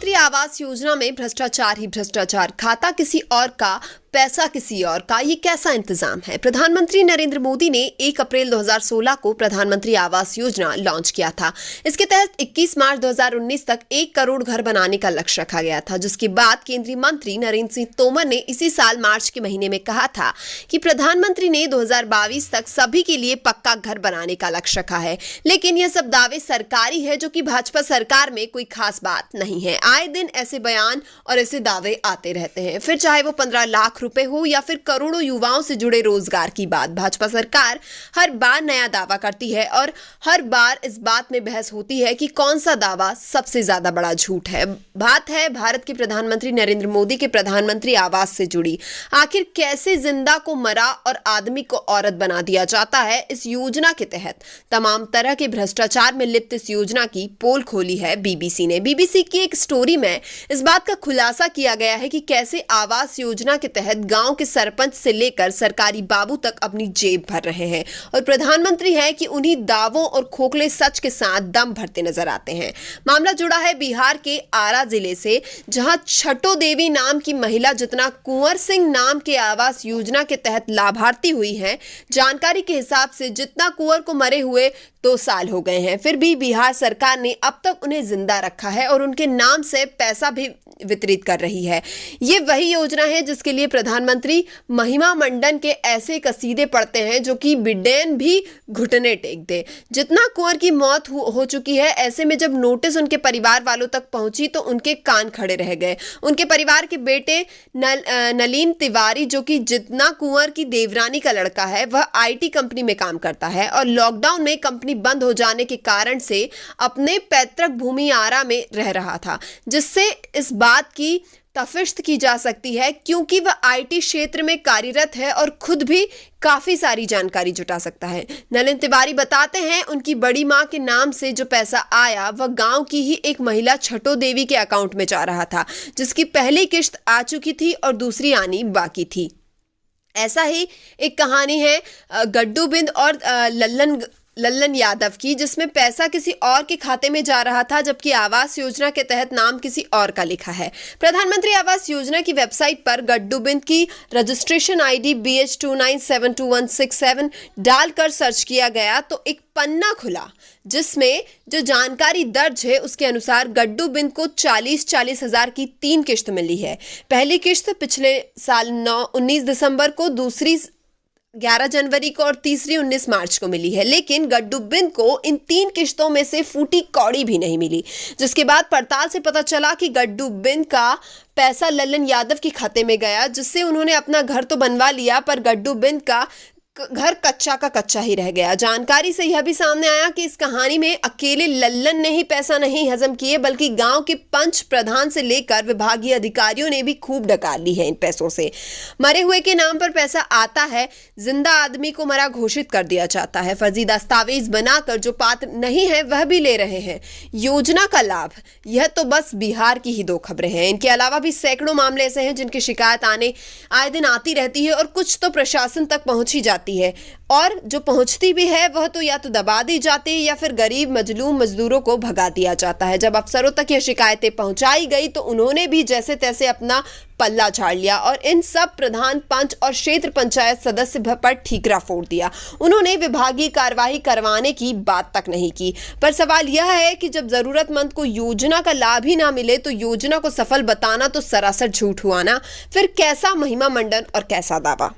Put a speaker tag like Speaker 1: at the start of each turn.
Speaker 1: प्रधानमंत्री आवास योजना में भ्रष्टाचार ही भ्रष्टाचार, खाता किसी और का, पैसा किसी और का, ये कैसा इंतजाम है। प्रधानमंत्री नरेंद्र मोदी ने 1 अप्रैल 2016 को प्रधानमंत्री आवास योजना लॉन्च किया था। इसके तहत 21 मार्च 2019 तक 1 करोड़ घर बनाने का लक्ष्य रखा गया था, जिसके बाद केंद्रीय मंत्री नरेंद्र सिंह तोमर ने इसी साल मार्च के महीने में कहा था कि प्रधानमंत्री ने 2022 तक सभी के लिए पक्का घर बनाने का लक्ष्य रखा है। लेकिन यह सब दावे सरकारी है, जो कि भाजपा सरकार में कोई खास बात नहीं है। आए दिन ऐसे बयान और ऐसे दावे आते रहते हैं, फिर चाहे वो 15 लाख रुपए हो या फिर करोड़ों युवाओं से जुड़े रोजगार की बात। भाजपा सरकार हर बार नया दावा करती है और हर बार इस बात में बहस होती है कि कौन सा दावा सबसे ज्यादा बड़ा झूठ है। बात है भारत के प्रधानमंत्री नरेंद्र मोदी के प्रधानमंत्री आवास से जुड़ी। आखिर कैसे जिंदा को मरा और आदमी को औरत बना दिया जाता है। इस योजना के तहत तमाम तरह के भ्रष्टाचार में लिप्त इस योजना की पोल खोली है बीबीसी ने। बीबीसी की एक स्टोरी में इस बात का खुलासा किया गया है कि कैसे आवास योजना के तहत गांव के सरपंच से लेकर सरकारी बाबू तक अपनी जेब भर रहे हैं और प्रधानमंत्री है कि उन्हीं दावों और खोखले सच के साथ दम भरते नजर आते हैं। मामला जुड़ा है बिहार के आरा जिले से, जहां छठो देवी नाम की महिला जितना कुंवर सिंह नाम के आवास योजना के तहत लाभार्थी हुई है। जानकारी के हिसाब से जितना कुंवर को मरे हुए 2 साल हो गए हैं, फिर भी बिहार सरकार ने अब तक उन्हें जिंदा रखा है और उनके नाम से पैसा भी वितरित कर रही है। ये वही योजना है जिसके लिए प्रधानमंत्री महिमा मंडन के ऐसे कसीदे पढ़ते हैं जो कि बिडेन भी घुटने टेक दे। जितना कुंवर की मौत हो चुकी है, ऐसे में जब नोटिस उनके परिवार वालों तक पहुंची तो उनके कान खड़े रह गए। उनके परिवार के बेटे नलीन तिवारी, जो कि जितना कुंवर की देवरानी का लड़का है, वह आईटी कंपनी में काम करता है और लॉकडाउन में कंपनी बंद हो जाने के कारण से अपने पैतृक भूमि आरा में रह रहा था, जिससे इस बात की तफिश्त की जा सकती है क्योंकि वह आईटी क्षेत्र में कार्यरत है और खुद भी काफी सारी जानकारी जुटा सकता है। नलिन तिवारी बताते हैं उनकी बड़ी मां के नाम से जो पैसा आया वह गांव की ही एक महिला छठो देवी के अकाउंट में जा रहा था, जिसकी पहली किश्त आ चुकी थी और दूसरी आनी बाकी थी। ऐसा ही एक कहानी है गड्डू बिंद और लल्लन यादव की, जिसमें पैसा किसी और के खाते में जा रहा था, जबकि आवास योजना के तहत नाम किसी और का लिखा है। प्रधानमंत्री आवास योजना की वेबसाइट पर गड्डू बिंद की रजिस्ट्रेशन आईडी BH29722167 डालकर सर्च किया गया तो एक पन्ना खुला, जिसमें जो जानकारी दर्ज है उसके अनुसार गड्डू बिंद को 40 हजार की 3 किश्त मिली है। पहली किश्त पिछले साल 19 दिसंबर को, दूसरी 11 जनवरी को और तीसरी 19 मार्च को मिली है। लेकिन गड्डू बिंद को इन 3 किश्तों में से फूटी कौड़ी भी नहीं मिली, जिसके बाद पड़ताल से पता चला कि गड्डू बिंद का पैसा लल्लन यादव के खाते में गया, जिससे उन्होंने अपना घर तो बनवा लिया पर गड्डू बिंद का घर कच्चा का कच्चा ही रह गया। जानकारी से यह भी सामने आया कि इस कहानी में अकेले लल्लन ने ही पैसा नहीं हजम किए, बल्कि गांव के पंच प्रधान से लेकर विभागीय अधिकारियों ने भी खूब डकार ली है इन पैसों से। मरे हुए के नाम पर पैसा आता है, जिंदा आदमी को मरा घोषित कर दिया जाता है। फर्जी दस्तावेज बनाकर जो पात्र नहीं है वह भी ले रहे हैं योजना का लाभ। यह तो बस बिहार की ही 2 खबरें हैं। इनके अलावा भी सैकड़ों मामले ऐसे हैं जिनकी शिकायत आए दिन आती रहती है और कुछ तो प्रशासन तक पहुंची जाती है, और जो पहुंचती भी है वह तो या तो दबा दी जाती है या फिर गरीब मजलूम मजदूरों को भगा दिया जाता है। जब अफसरों तक ये शिकायतें पहुंचाई गई तो उन्होंने भी जैसे तैसे अपना पल्ला झाड़ लिया और इन सब प्रधान, पंच और क्षेत्र पंचायत सदस्य पर ठीकरा फोड़ दिया। उन्होंने विभागीय कार्यवाही करवाने की बात तक नहीं की। पर सवाल यह है कि जब जरूरतमंद को योजना का लाभ ही ना मिले तो योजना को सफल बताना तो सरासर झूठ हुआ ना। फिर कैसा महिमा मंडन और कैसा दावा।